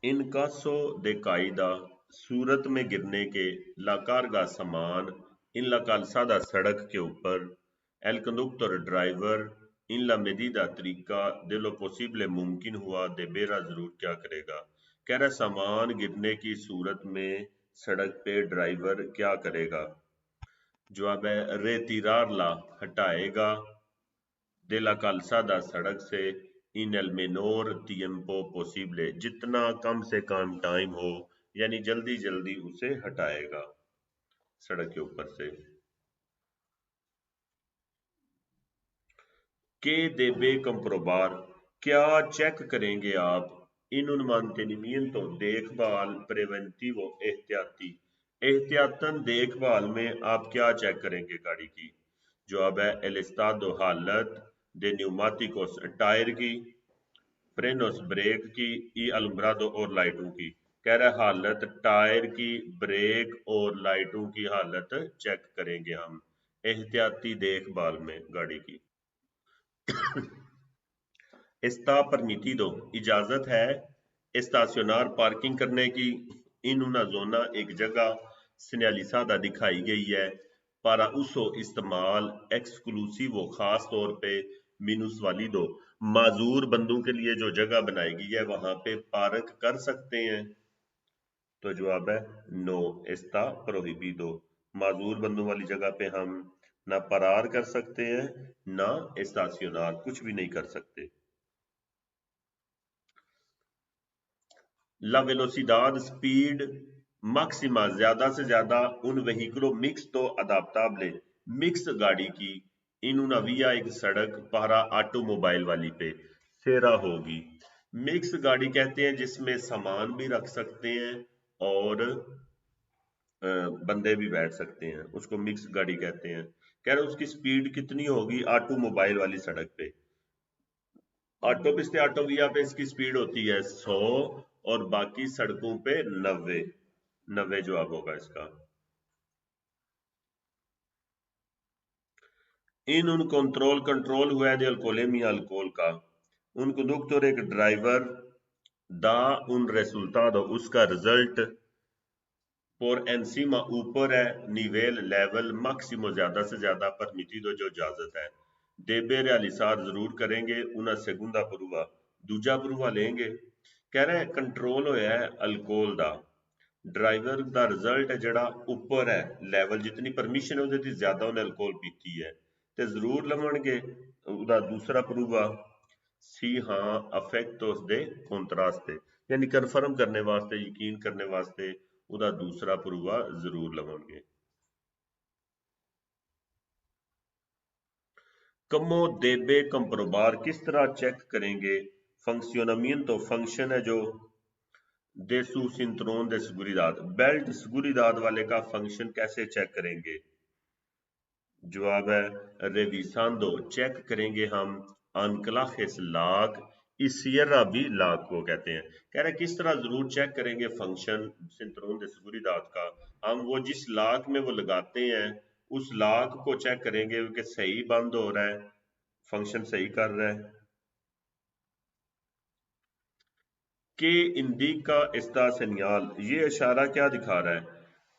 In caso de caída, सूरत में गिरने के, la carga सामान, in la calzada सड़क के ऊपर, el conductor driver, in la medida तरीका, de lo posible मुमकिन हुआ, de बेरा जरूर क्या करेगा। कह रहा सामान गिरने की सूरत में सड़क पे ड्राइवर क्या करेगा। जवाब है रेतिरार ला हटाएगा, de la calzada सड़क से, इन el menor tiempo posible जितना कम से कम टाइम हो, यानी जल्दी जल्दी उसे हटाएगा सड़क के ऊपर से। के देबे कंप्रोबार क्या चेक करेंगे आप, इन un mantenimiento देखभाल, प्रेवेंटिवो एहतियाती, एहतियातन देखभाल में आप क्या चेक करेंगे गाड़ी की। जवाब है el estado हालत, de न्यूमाटिकोस टायर की, फ्रेनोस ब्रेक की, ई अलम्ब्रादो और लाइटों की। कह रहा है हालत टायर की, ब्रेक और लाइटों की हालत चेक करेंगे हम एहतियाती देखभाल में गाड़ी की। está permitido इजाजत है, estacionar पार्किंग करने की, in una zona एक जगह, señalizada दिखाई गई है, para uso इस्तेमाल, exclusivo खास तौर पे, minus वालिदो माजूर बंदों के लिए जो जगह बनाई गई है वहां पे पार्क कर सकते हैं। तो जवाब है नो, está prohibido, माजूर बंदों वाली जगह पे हम ना परार कर सकते हैं ना estacionar, कुछ भी नहीं कर सकते। La velocidad स्पीड máxima ज्यादा से ज्यादा उन वहीकलों मिक्स तो अदाप्टाबले मिक्स गाड़ी की, इन una vía एक सड़क, पहरा ऑटोमोबाइल वाली पे सेरा होगी। मिक्स गाड़ी कहते हैं जिसमें सामान भी रख सकते हैं और बंदे भी बैठ सकते हैं, उसको मिक्स गाड़ी कहते हैं। कह रहे उसकी स्पीड कितनी होगी ऑटोमोबाइल वाली सड़क पे। ऑटो पिस्ते ऑटो विया पे इसकी स्पीड होती है 100 और बाकी सड़कों पे 90 जवाब होगा इसका। इन उन कंट्रोल हुआ है अल्कोलेमिया अल्कोहल का, उन कंडक्टर एक ड्राइवर, दा उन रेसुल्तादो उसका रिजल्ट, por encima ऊपर है, निवेल लेवल, मैक्सिमो ज्यादा से ज्यादा, परमिटिdo जो इजाजत है, देबे realizar जरूर करेंगे, una segunda prueba दूजा प्रूवा लेंगे। कह रहे हैं कंट्रोल होया है अल्कोहल दा, ड्राइवर दा रिजल्ट है जड़ा ऊपर है लेवल, जितनी परमिशन है ਉਹਦੇ ज्यादा उन्हें अल्कोहल पीती है ते जरूर लवणगे ਉਹਦਾ दूसरा प्रूवा सी हाँ अफेक्टोस दे कॉन्ट्रास्ट, यानी कन्फर्म करने वास्ते, यकीन करने वास्ते ਉਹਦਾ दूसरा प्रूवा जरूर लवणगे। कमो देबे कंप्रोबार किस तरह चेक करेंगे, फंक्शनमिento फंक्शन है जो, दे su cinturón de seguridad belt seguridad वाले का फंक्शन कैसे चेक करेंगे। जवाब है रेविसांदो चेक करेंगे हम, अनक्लाखेस लाक, इस सियरा भी लाक को कहते हैं। कह रहे किस तरह जरूर चेक करेंगे फंक्शन सिंतरोन दे seguridad का, हम वो जिस लाक में वो लगाते हैं उस लाक को चेक करेंगे कि सही बंद हो रहा है, फंक्शन सही कर रहा है। के इंडिका इस्ता सेनियाल ये इशारा क्या दिखा रहा है,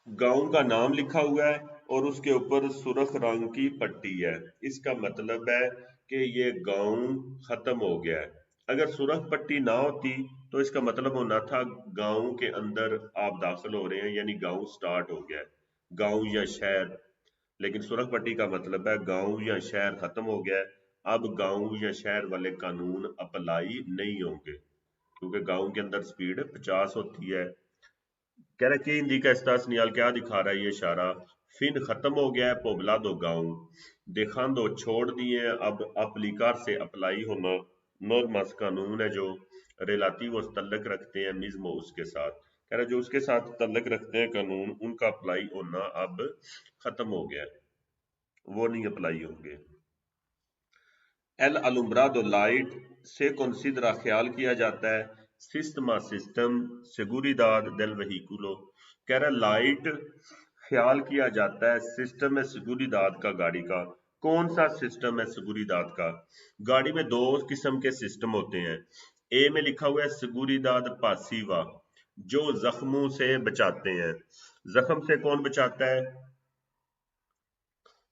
गांव का नाम लिखा हुआ है और उसके ऊपर सुर्ख रंग की पट्टी है, इसका मतलब है कि ये गांव खत्म हो गया है। अगर सुर्ख पट्टी ना होती तो इसका मतलब होना था गांव के अंदर आप दाखिल हो रहे हैं, यानी गांव स्टार्ट हो गया है, गांव या शहर। लेकिन सुर्ख पट्टी का मतलब है गांव या शहर खत्म हो गया है, अब गांव या शहर वाले कानून अप्लाई नहीं होंगे क्योंकि गांव के अंदर स्पीड 50 होती है। कह रहा कि हिंदी का इस्तासनियाल क्या दिखा रहा है ये इशारा, फिन खत्म हो गया है, पोबला दो गांव, देखान दो छोड़ दिए, अब अप्लीकार से अप्लाई होना, नॉर्मस कानून है जो, रिलेटिव तल्लक रखते हैं मिज्मो उसके साथ। कह रहा जो उसके साथ तल्लक रखते हैं कानून उनका अप्लाई होना अब खत्म हो गया है, वो नहीं अप्लाई होंगे। एल अलुम्ब्रादो लाइट से कंसीडरा ख्याल किया जाता है, Systema system, seguridad del vehículo, कह रहा लाइट ख्याल किया जाता है सिस्टम है seguridad का गाड़ी का। कौन सा सिस्टम है seguridad का, गाड़ी में दो किस्म के सिस्टम होते हैं, ए में लिखा हुआ है seguridad pasiva, जो जख्मों से बचाते हैं। जख्म से कौन बचाता है?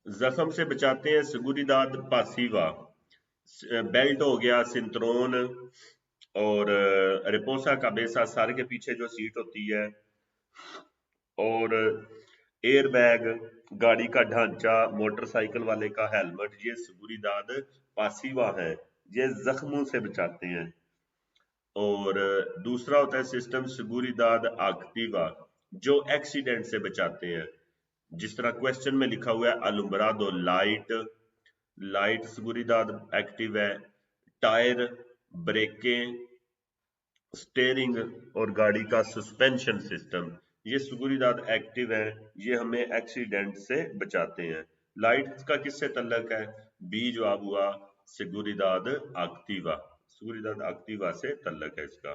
जख्म से बचाते हैं seguridad pasiva। बेल्ट हो गया, सिंत्रोन और रिपोसा काबेसा, सर के पीछे जो सीट होती है, और एयर बैग, गाड़ी का ढांचा, मोटरसाइकिल वाले का हेलमेट, ये seguridad pasiva है, ये जख्मों से बचाते हैं। और दूसरा होता है सिस्टम seguridad activa, जो एक्सीडेंट से बचाते हैं। जिस तरह क्वेश्चन में लिखा हुआ है अलुम्ब्राडो लाइट, लाइट seguridad एक्टिव है। टायर, ब्रेकें, स्टेयरिंग और गाड़ी का सस्पेंशन सिस्टम, ये seguridad एक्टिव है, ये हमें एक्सीडेंट से बचाते हैं। लाइट का किससे तल्लक है? बी जवाब हुआ seguridad activa, seguridad activa से तल्लक है इसका।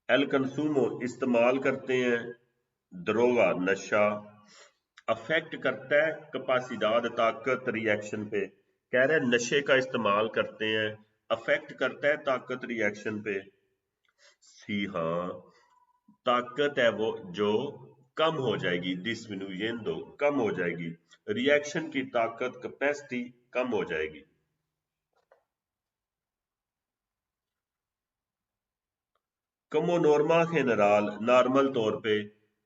एल कंसूमो इस्तेमाल करते हैं, दरोगा नशा, अफेक्ट करता है कपासिदाद ताकत रिएक्शन पे, कह रहे हैं नशे का इस्तेमाल करते हैं, अफेक्ट करता है ताकत रिएक्शन पे। सी हाँ, ताकत है वो जो कम हो जाएगी, डिसमिनुएंदो, कम हो जाएगी, रिएक्शन की ताकत कैपेसिटी कम हो जाएगी। कमो नॉर्मा जनरल नॉर्मल तौर पे,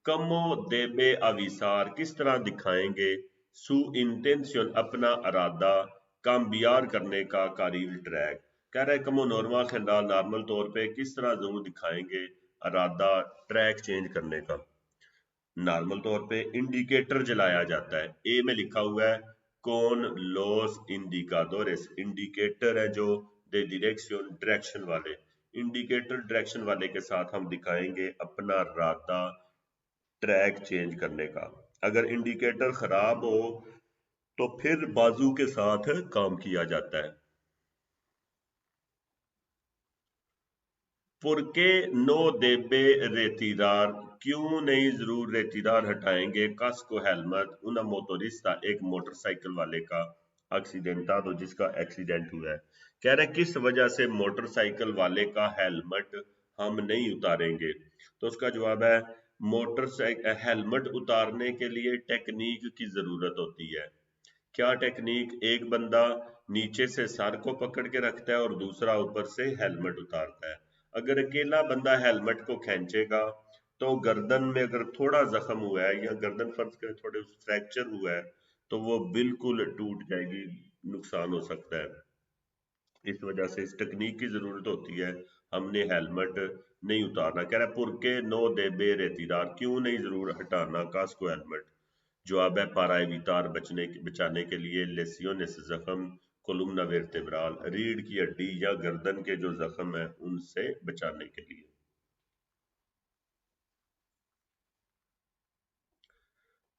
कमो देबे अविसार किस तरह दिखाएंगे, सु इंटेंशन अपना इरादा, कामबियार करने का कारील ट्रैक, कह रहे कमो नॉर्मा जनरल नॉर्मल तौर पे किस तरह जरूर दिखाएंगे, इरादा ट्रैक चेंज करने का। नॉर्मल तौर पे इंडिकेटर जलाया जाता है। ए में लिखा हुआ है कौन लॉस इंडिकाडोरेस, इंडिकेटर है जो दे डायरेक्शन, डायरेक्शन वाले, इंडिकेटर डायरेक्शन वाले के साथ हम दिखाएंगे अपना रास्ता ट्रैक चेंज करने का। अगर इंडिकेटर खराब हो तो फिर बाजू के साथ काम किया जाता है। पुरके नो देबे रेतीदार, क्यों नहीं जरूर रेतीदार हटाएंगे, कस को हेलमेट उना मोटोरिस्टा, एक मोटरसाइकिल वाले का एक्सीडेंटा, तो जिसका एक्सीडेंट हुआ है, कह रहे किस वजह से मोटरसाइकिल वाले का हेलमेट हम नहीं उतारेंगे, तो उसका जवाब है मोटरसाइकिल हेलमेट उतारने के लिए टेक्निक की जरूरत होती है। क्या टेक्निक? एक बंदा नीचे से सर को पकड़ के रखता है और दूसरा ऊपर से हेलमेट उतारता है। अगर अकेला बंदा हेलमेट को खींचेगा तो गर्दन में अगर थोड़ा जख्म हुआ है या गर्दन फर्ज कर थोड़े फ्रैक्चर हुआ है तो वो बिल्कुल टूट जाएगी, नुकसान हो सकता है। इस वजह से इस टेक्निक की जरूरत होती है, हमने हेलमेट नहीं उतारना। कह रहा है पुरके नो देबे रेतीदार, क्यों नहीं जरूर हटाना कास्को हेलमेट, जवाब है पारा एवितार, बचाने के लिए, लेसियोनेस जख्म, कोलुमना वर्तेब्रल, रीढ़ की हड्डी या गर्दन के जो जख्म है उनसे बचाने के लिए।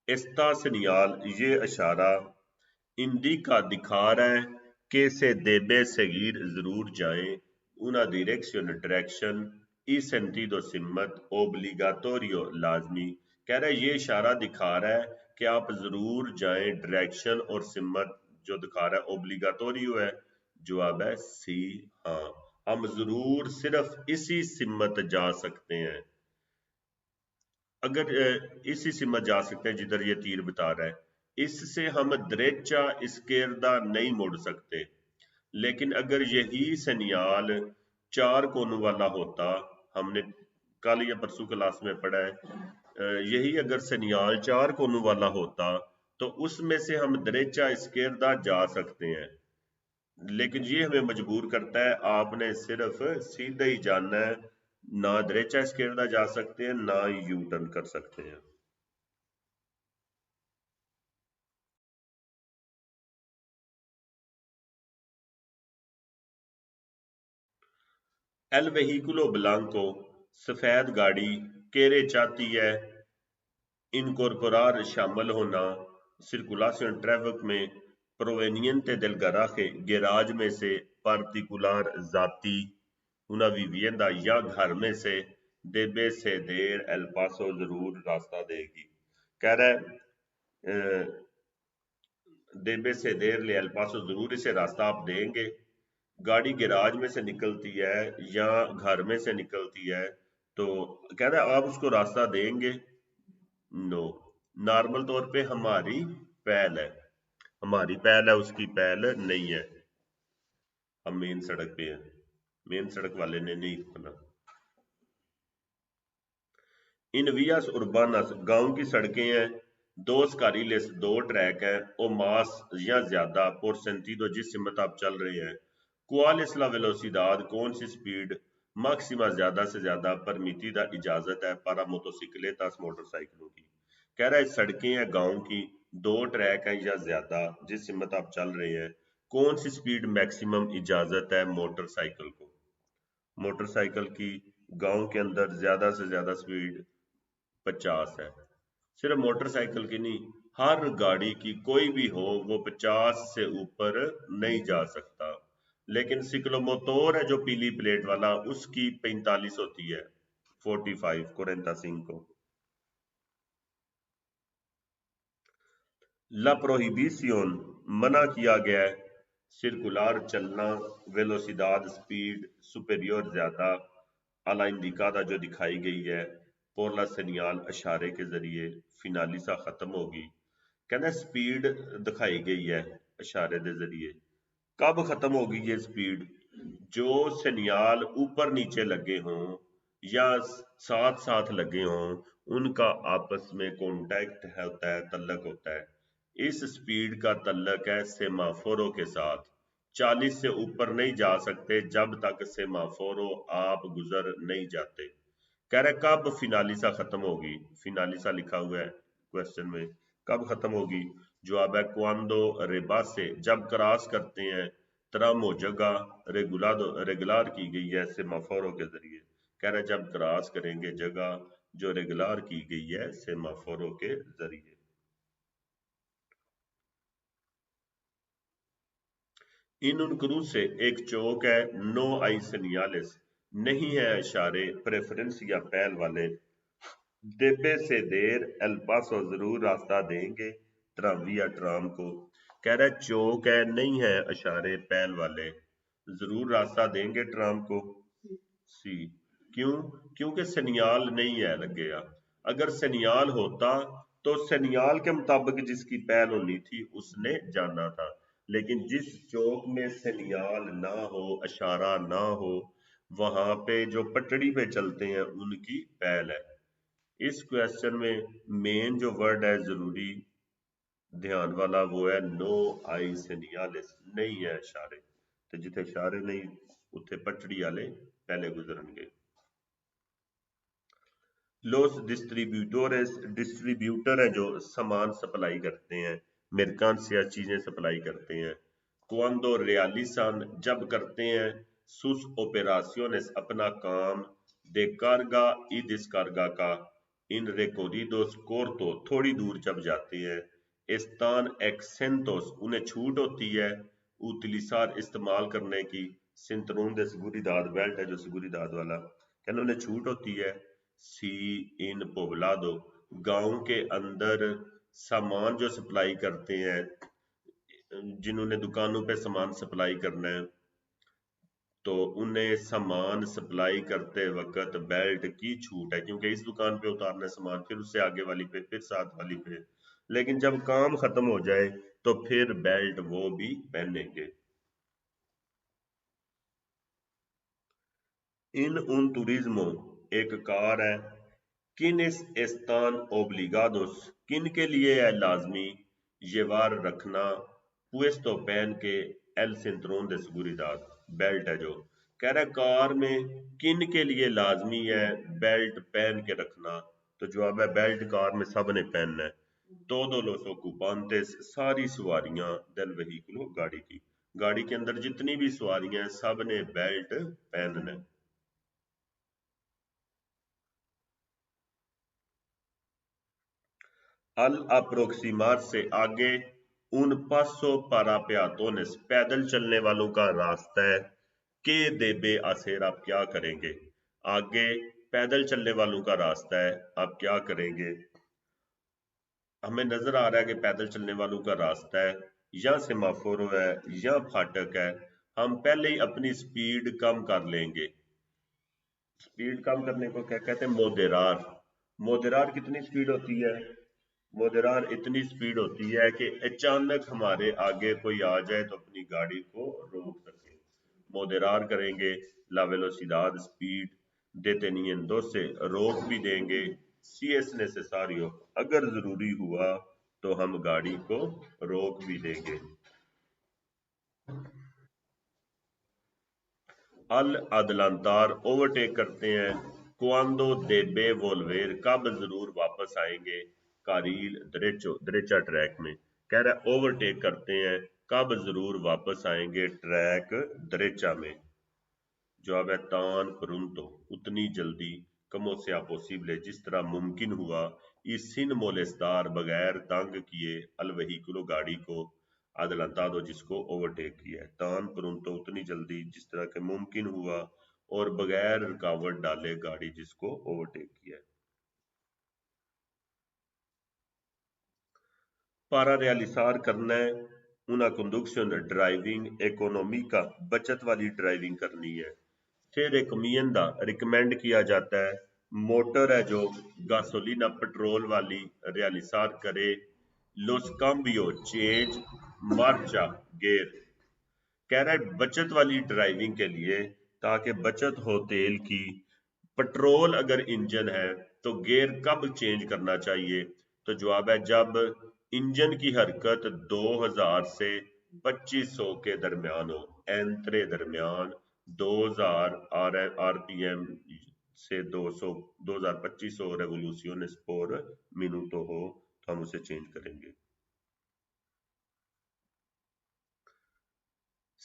एस्ता सिनियाल, ये इशारा, इंडिका दिखा रहा है, के से देबे सगीर जरूर जाएं, una direction डायरेक्शन, ई सेंटिडो सिम्मत, ओब्लिगाटोरियो लाजमी, कह रहा है ये इशारा दिखा रहा है कि आप जरूर जाएं, डायरेक्शन और सिम्मत जो दिखा रहा है ओब्लिगाटोरियो है, जवाब है सी हाँ, हम जरूर सिर्फ इसी सिम्मत जा सकते हैं। अगर इसी सिमत जा सकते हैं जिधर ये तीर बता रहा है, इससे हम दरेचा इसकेरदा नहीं मुड़ सकते। लेकिन अगर यही सनियाल चार कोनों वाला होता, हमने कल या परसों क्लास में पढ़ा है, यही अगर सनियाल चार कोनों वाला होता तो उसमें से हम दरेचा इसकेरदा जा सकते हैं। लेकिन ये हमें मजबूर करता है आपने सिर्फ सीधा ही जानना है, ना दरेचा इसकेरदा जा सकते हैं ना यू टर्न कर सकते हैं। एल वेहिकुलो ब्लांको, सफेद गाड़ी, केरे चाहती है इनकोरपोरार शामिल होना, सर्कुलाशन ट्रैफिक में, प्रोवेनियंटे del garaje, गैराज में से, पार्टिकुलर जाती, una vivienda या घर में से, देबे से देर, एल पासो जरूर रास्ता देगी। कह रहा है देबे से देर ले एल पासो, जरूर इसे रास्ता आप देंगे। गाड़ी गैराज में से निकलती है या घर में से निकलती है, तो कह रहा है आप उसको रास्ता देंगे। नो, नॉर्मल तौर पे हमारी पहल है, हमारी पहल है, उसकी पहल नहीं है। हम मेन सड़क पे हैं, मेन सड़क वाले ने नहीं रुकना। इन वियास उर्बानास, गांव की सड़कें हैं, dos carriles, दो ट्रैक हैं, o más या ज्यादा, por sentido जिस सिमत आप चल रहे हैं। cuál es la velocidad, कौन सी स्पीड, máxima ज्यादा से ज्यादा, permitida इजाजत है, para motocicletas मोटरसाइकिलों की। कह रहा है सड़कें हैं गांव की, दो ट्रैक हैं या ज्यादा, जिस सिमत आप चल रहे हैं, कौन सी स्पीड मैक्सिमम इजाजत है मोटरसाइकिल को। मोटरसाइकिल की गांव के अंदर ज्यादा से ज्यादा स्पीड 50 है। सिर्फ मोटरसाइकिल की नहीं, हर गाड़ी की कोई भी हो वो 50 से ऊपर नहीं जा सकता। लेकिन सिक्लोमोटोर है जो पीली प्लेट वाला, उसकी 45 होती है, 45 45। ला प्रोहिबिशियन, मना किया गया है। सर्कुलर चलना, वेलोसिदाद स्पीड, सुपेरियर ज्यादा, अला इंडिकादा जो दिखाई गई है, पोरला सेनियाल इशारे के जरिए, फिनालिसा खत्म होगी। कहना स्पीड दिखाई गई है इशारे के जरिए, कब खत्म होगी ये स्पीड, जो सेनियाल ऊपर नीचे लगे हों या साथ साथ लगे हों, उनका आपस में कॉन्टैक्ट होता है, तल्लक होता है। इस स्पीड का तल्लक है सेमाफोरों के साथ। 40 से ऊपर नहीं जा सकते जब तक सेमाफोरो आप गुजर नहीं जाते। कह रहे कब फिनालिसा खत्म होगी, फिनालिसा लिखा हुआ है क्वेश्चन में, कब खत्म होगी। जवाब है क्वांडो रेबासे, जब क्रॉस करते हैं। तरम हो जगह रेगुलर की गई है सेमाफोरों के जरिए। कह रहे जब क्रॉस करेंगे जगह जो रेगुलर की गई है सेमाफोरों के जरिए। इन उन क्रूज से एक चौक है, नो आई सनियालिस, नहीं है इशारे, प्रेफरेंस या पहल वाले। डिब्बे से देर, एल पासो जरूर रास्ता देंगे, ट्राम या ट्राम को। कह रहा है चौक है, नहीं है इशारे पहल वाले, जरूर रास्ता देंगे ट्राम को। सी, क्यों, क्योंकि सनियाल नहीं है लगेगा। अगर सनियाल होता तो सनियाल के मुताबिक जिसकी पहल होनी थी उसने जाना था, लेकिन जिस चौक में सनियाल ना हो, इशारा ना हो, वहां पे जो पटड़ी पे चलते हैं उनकी पहल है। इस क्वेश्चन में मेन जो वर्ड है जरूरी ध्यान वाला वो है नो आई सेनियालिस, नहीं है इशारे, तो जिथे इशारे नहीं उथे पटड़ी वाले पहले गुजरनगे। लोस डिस्ट्रीब्यूटोरेस, डिस्ट्रीब्यूटर है जो सामान सप्लाई करते हैं, mercancía चीजें सप्लाई करते हैं। cuando realizan, जब करते हैं। sus operaciones, अपना काम। de carga y descarga का, इन recorridos corto, थोड़ी दूर जब जाते हैं। están exentos, उन्हें छूट होती है। utilizar, इस्तेमाल करने की। cinturón de seguridad, बेल्ट है जो seguridad वाला, कहना उन्हें छूट होती है। सी, इन पोब्लादो, गांव के अंदर सामान जो सप्लाई करते हैं, जिन्होंने दुकानों पे सामान सप्लाई करना है, तो उन्हें सामान सप्लाई करते वक्त बेल्ट की छूट है, क्योंकि इस दुकान पे उतारना सामान, फिर उससे आगे वाली पे, फिर साथ वाली पे। लेकिन जब काम खत्म हो जाए तो फिर बेल्ट वो भी पहनेंगे। इन उन टूरिज्मो, एक कार है। किनिस están obligados, किन के लिए है लाजमी, llevar रखना, puesto पहन के, el cinturón de seguridad, belt है जो। कह रहा है कार में किन के लिए लाजमी है बेल्ट पहन के रखना, तो जवाब है बेल्ट कार में सब ने पहनना है। todos los ocupantes, सारी सवारियां, del vehículo, गाड़ी की, गाड़ी के अंदर जितनी भी सवारियां हैं सब ने बेल्ट पहनना है। अल अप्रोक्सीमार से आगे, उन पासो para peatones, पैदल चलने वालों का रास्ता है। के देबे आसेर, आप क्या करेंगे, आगे पैदल चलने वालों का रास्ता है, आप क्या करेंगे। हमें नजर आ रहा है कि पैदल चलने वालों का रास्ता है, یا سیمافور ہے یا پھاٹک ہے، ہم پہلے ہی اپنی سپیڈ کم کر لیں گے۔ سپیڈ کم کرنے کو کیا کہتے ہیں؟ مودرار۔ مودرار کتنی سپیڈ ہوتی ہے؟ مودرار اتنی سپیڈ ہوتی ہے کہ اچانک ہمارے آگے کوئی آ جائے تو اپنی گاڑی کو روک سکے۔ مودرار کریں گے، لا ویلوسیداد سپیڈ deteniendo سے روک بھی دیں گے، سی ایس نیسیساریو اگر ضروری ہوا تو ہم گاڑی کو روک بھی دیں گے۔ الادلانتار اوورٹیک کرتے ہیں، کوانڈو دیبے وولویر کب ضرور واپس آئیں گے، کاریل دریچو دریچا ٹریک میں کہہ رہا ہے اوورٹیک کرتے ہیں، کب ضرور واپس آئیں گے ٹریک دریچا میں۔ جواب ہے تان پرنتو اتنی جلدی، کمو سیا پوسیبلے جس طرح ممکن ہوا، اس سن مولستار بغیر تنگ کیے الوہیکلو گاڑی کو adelantado جس کو اوورٹیک کیا ہے، تان پرنتو اتنی جلدی جس طرح کہ ممکن ہوا اور بغیر رکاوٹ ڈالے گاڑی جس کو اوورٹیک کیا ہے۔ پارا ریالیسار کرنا ہے، una conducción ڈرائیونگ اکنومی کا بچت والی ڈرائیونگ کرنی ہے۔ پھر ریکمینڈا ریکمینڈ کیا جاتا ہے، موٹر ہے جو گاسولینا پٹرول والی ریالیسار کرے، لوس کامبیو چینج مارچا گیئر کہہ رہا ہے بچت والی ڈرائیونگ کے لیے تاکہ بچت ہو تیل کی، پٹرول اگر انجن ہے تو گیئر کب چینج کرنا چاہیے؟ تو جواب ہے جب انجن کی حرکت 2000 سے 2500 کے درمیان ہو، اینترے درمیان 2000 آر پی ایم سے 2500 ریولوشنز پر منوٹو ہو تو ہم اسے چینج کریں گے۔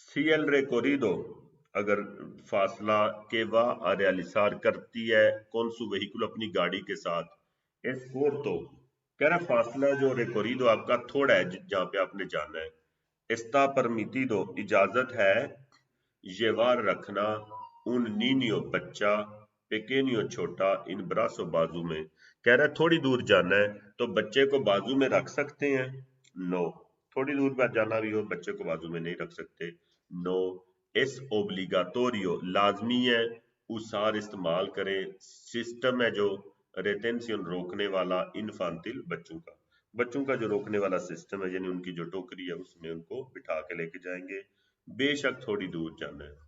سی ایل ریکوریدو اگر فاصلہ کے وا ریالیسار کرتی ہے کون سو وہیکل اپنی گاڑی کے ساتھ، اس کورتو کہہ رہا فاصلہ جو ریکوریدو آپ کا تھوڑا ہے جہاں پہ آپ نے جانا ہے، استا پرمیٹیدو اجازت ہے، یوار رکھنا، ان نینیو بچہ، پیکینیو چھوٹا، ان براسو بازو میں کہہ رہا ہے تھوڑی دور جانا ہے تو بچے کو بازو میں رکھ سکتے ہیں؟ نو، تھوڑی دور پر جانا بھی ہو بچے کو بازو میں نہیں رکھ سکتے۔ نو اس اوبلیگاتوریو لازمی ہے، اسار استعمال کریں، سسٹم ہے جو ریٹینشن روکنے والا انفانتل بچوں کا جو روکنے والا سسٹم ہے، یعنی ان کی جو ٹوکری ہے اس میں ان کو بٹھا کے لے کے جائیں گے، بے شک تھوڑی دور جانا ہے۔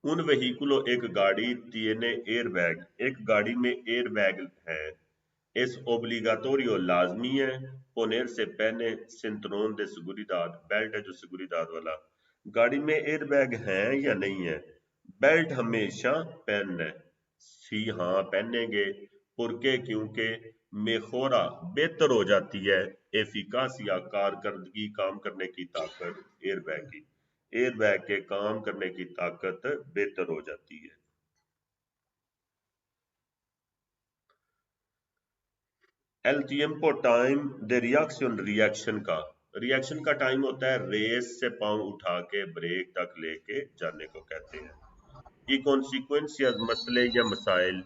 ان وہیکلو ایک گاڑی تینے ایئر بیگ، ایک گاڑی میں ایئر بیگ ہے، اس اوبلیگاتوریو لازمی ہے، پونیر سے پہنے سنترون دے سگوریداد بیلٹ ہے جو سگوریداد والا، گاڑی میں ایئر بیگ ہیں یا نہیں ہے، بیلٹ ہمیشہ پہننا ہے، سی ہاں پہنیں گے، پرکے کیونکہ میخورا بہتر ہو جاتی ہے، ایفیکاسیا کارکردگی کام کرنے کی طاقت ایئر بیگ کی، ایئر بیگ کے کام کرنے کی طاقت بہتر ہو جاتی ہے۔ ایل تیمپو ٹائم دے ریئیکشن کا، ریئیکشن کا ٹائم ہوتا ہے ریس سے پاؤں اٹھا کے بریک تک لے کے جانے کو کہتے ہیں۔ ای کونسیکوینسیا مسئلے یا مسائل،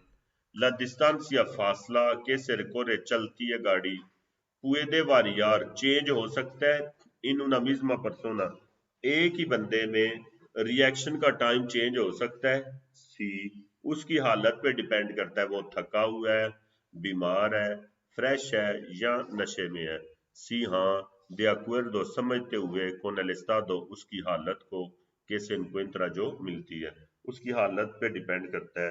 لا ڈسٹانسیا فاصلہ کیسے ریکورے چلتی ہے گاڑی، پویدے واریار چینج ہو سکتا ہے، ان una misma persona ایک ہی بندے میں ریئیکشن کا ٹائم چینج ہو سکتا ہے، سی اس کی حالت پہ ڈیپینڈ کرتا ہے، وہ تھکا ہوا ہے، بیمار ہے، فریش ہے یا نشے میں ہے، سی ہاں، de acuerdo سمجھتے ہوئے con el estado اس کی حالت کو que se encuentra جو ملتی ہے، اس کی حالت پہ ڈیپینڈ کرتا ہے۔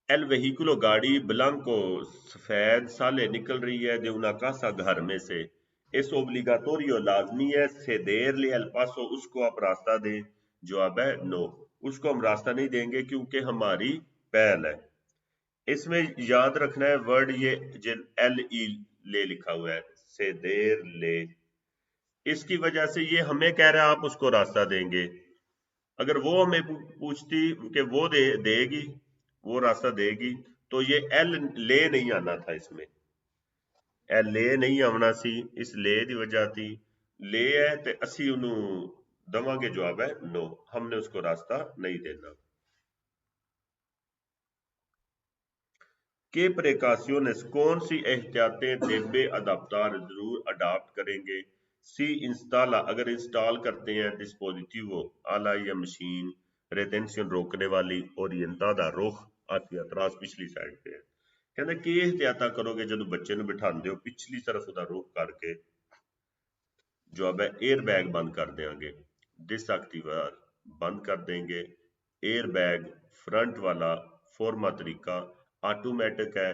ایل وہیکلو گاڑی بلانکو سفید سالے نکل رہی ہے دے una casa گھر میں سے، اس اوبلیگاتوریو لازمی ہے، سے دیر لے الپاسو اس کو آپ راستہ دیں، جواب ہے نو، اس کو ہم راستہ نہیں دیں گے کیونکہ ہماری پہل ہے۔ اس میں یاد رکھنا ہے ورڈ یہ جن ایل ای لے لکھا ہوا ہے، سے دیر لے، اس کی وجہ سے یہ ہمیں کہہ رہا ہے آپ اس کو راستہ دیں گے، اگر وہ ہمیں پوچھتی کہ وہ دے گی، وہ راستہ دے گی تو یہ ایل لے نہیں آنا تھا، اس میں ایل لے نہیں آنا سی، اس لے دی وجہ تھی لے ہے تے اسی انہوں دواں کے جواب ہے نو، ہم نے اس کو راستہ نہیں دینا۔ کہ precautions کون سی احتیاطیں debe adaptar ضرور اڈاپٹ کریں گے. سی انسٹالا اگر انسٹال کرتے ہیں dispositivo آلہ یا مشین ریٹینشن روکنے والی اورینتادا رخ آتی اطراف پچھلی سائڈ پہ ہے. کہنا کہ احتیاطاں کرو گے جب بچے نو بٹھا دے ہو پچھلی طرف دا رخ کر کے جو اب ہے ایئر بیگ بند کر دیں گے. ڈس ایکٹیوار بند کر دیں گے. ایئر بیگ فرنٹ والا فورما طریقہ آٹومیٹک ہے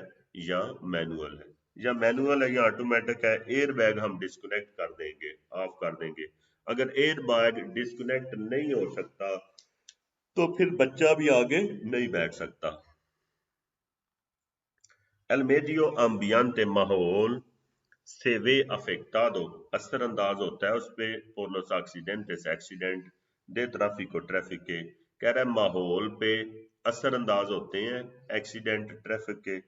یا مینوئل ہے یا آٹومیٹک ہے. ایئر بیگ ہم ڈسکنیکٹ کر دیں گے آف کر دیں گے. اگر ایئر بیگ ڈسکنیکٹ نہیں ہو سکتا تو پھر بچہ بھی آگے نہیں بیٹھ سکتا. المیڈیو امبیانتے ماحول سے وے افیکٹادو اثر انداز ہوتا ہے اس پہ por los accidentes ایکسیڈنٹ دے ٹریفک ٹریفک کے. کہہ رہا ہے ماحول پہ اثر انداز ہوتے ہیں ایکسیڈنٹ ٹریفک کے.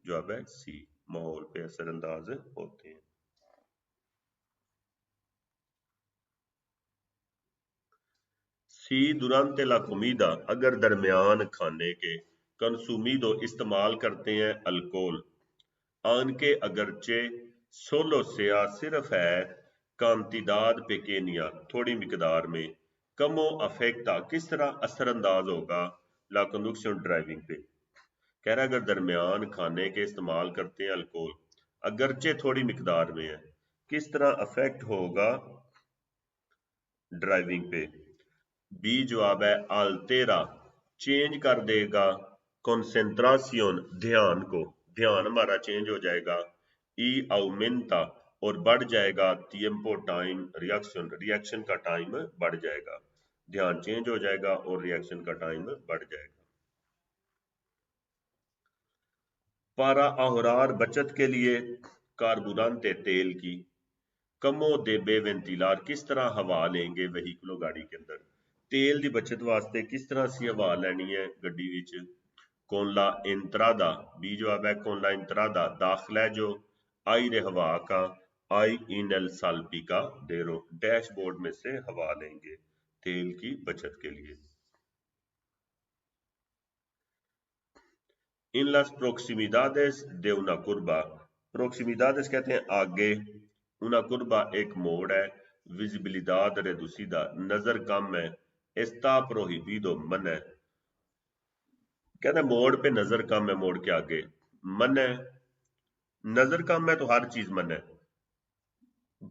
جواب ہے سی ماحول پہ اثر انداز ہوتے ہیں. سی durante la comida اگر درمیان کھانے کے کنسومیدو استعمال کرتے ہیں الکول آن کے اگرچہ سولو سیا صرف ہے کانتیداد پیکینیا تھوڑی مقدار میں کمو افیکٹا کس طرح اثر انداز ہوگا لا کنڈکشن ڈرائیونگ پہ. کہہ رہا اگر درمیان کھانے کے استعمال کرتے ہیں الکول اگرچہ تھوڑی مقدار میں ہے کس طرح افیکٹ ہوگا ڈرائیونگ پہ. بی جواب ہے آلتیرا چینج کر دے گا کنسنٹراسیون دھیان کو دھیان ہمارا چینج ہو جائے گا. ای اومنتا اور بڑھ جائے گا تیمپو ٹائم ریاکشن کا ٹائم بڑھ جائے گا. دھیان چینج ہو جائے گا اور ریاکشن کا ٹائم بڑھ جائے گا. پارا اہرار بچت کے لیے کاربورانتے تیل کی کمو دے بے وینتیلار کس طرح ہوا لیں گے وہیکلو گاڑی کے اندر. تیل دی بچت واسطے کس طرح سی ہوا لینی ہے گڈی وچ. کون لا انترادا بی جواب ہے کون لا انترادا داخلہ جو آئی رے ہوا کا آئی ان ایل سالپی کا دیرو ڈیش بورڈ میں سے ہوا لیں گے تیل کی بچت کے لیے. ان las proximidades de una curva proximidades کہتے ہیں آگے una curva ایک موڑ ہے visibilidad reducida نظر کم ہے está prohibido من ہے. کہتے ہیں موڑ پہ نظر کم ہے موڑ کے آگے من ہے. نظر کم ہے تو ہر چیز من ہے.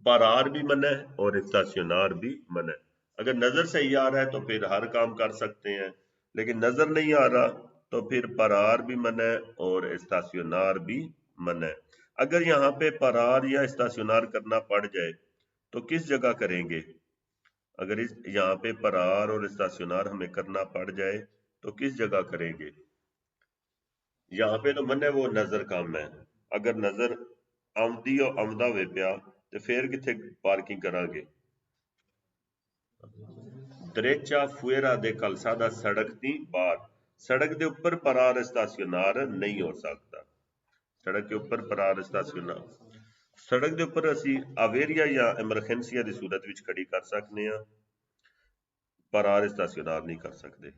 پارار بھی من ہے اور استاسیونار بھی من ہے. اگر نظر صحیح آ رہا ہے تو پھر ہر کام کر سکتے ہیں لیکن نظر نہیں آ رہا تو پھر پرار بھی من ہے اور استاسیونار بھی من ہے. اگر یہاں پہ پرار یا استاسیونار کرنا پڑ جائے تو کس جگہ کریں گے. اگر یہاں پہ پرار اور استاسیونار ہمیں کرنا پڑ جائے تو کس جگہ کریں گے. یہاں پہ تو من ہے وہ نظر کم ہے. اگر نظر آمدی اور آمدہ ہوئے پیا تو پھر کتنے پارکنگ کرا گے. دریچا فویرا دے کلسادہ سڑک دی بار سڑک دے اوپر پرار استاسیونار نہیں ہو سکتا. سڑک کے اوپر پرار استاسیونار سڑک دے اوپر اسی آویریا یا ایمرجنسیا دی صورت وچ کھڑی کر سکنے ہیں پرار استاسیونار نہیں کر سکتے.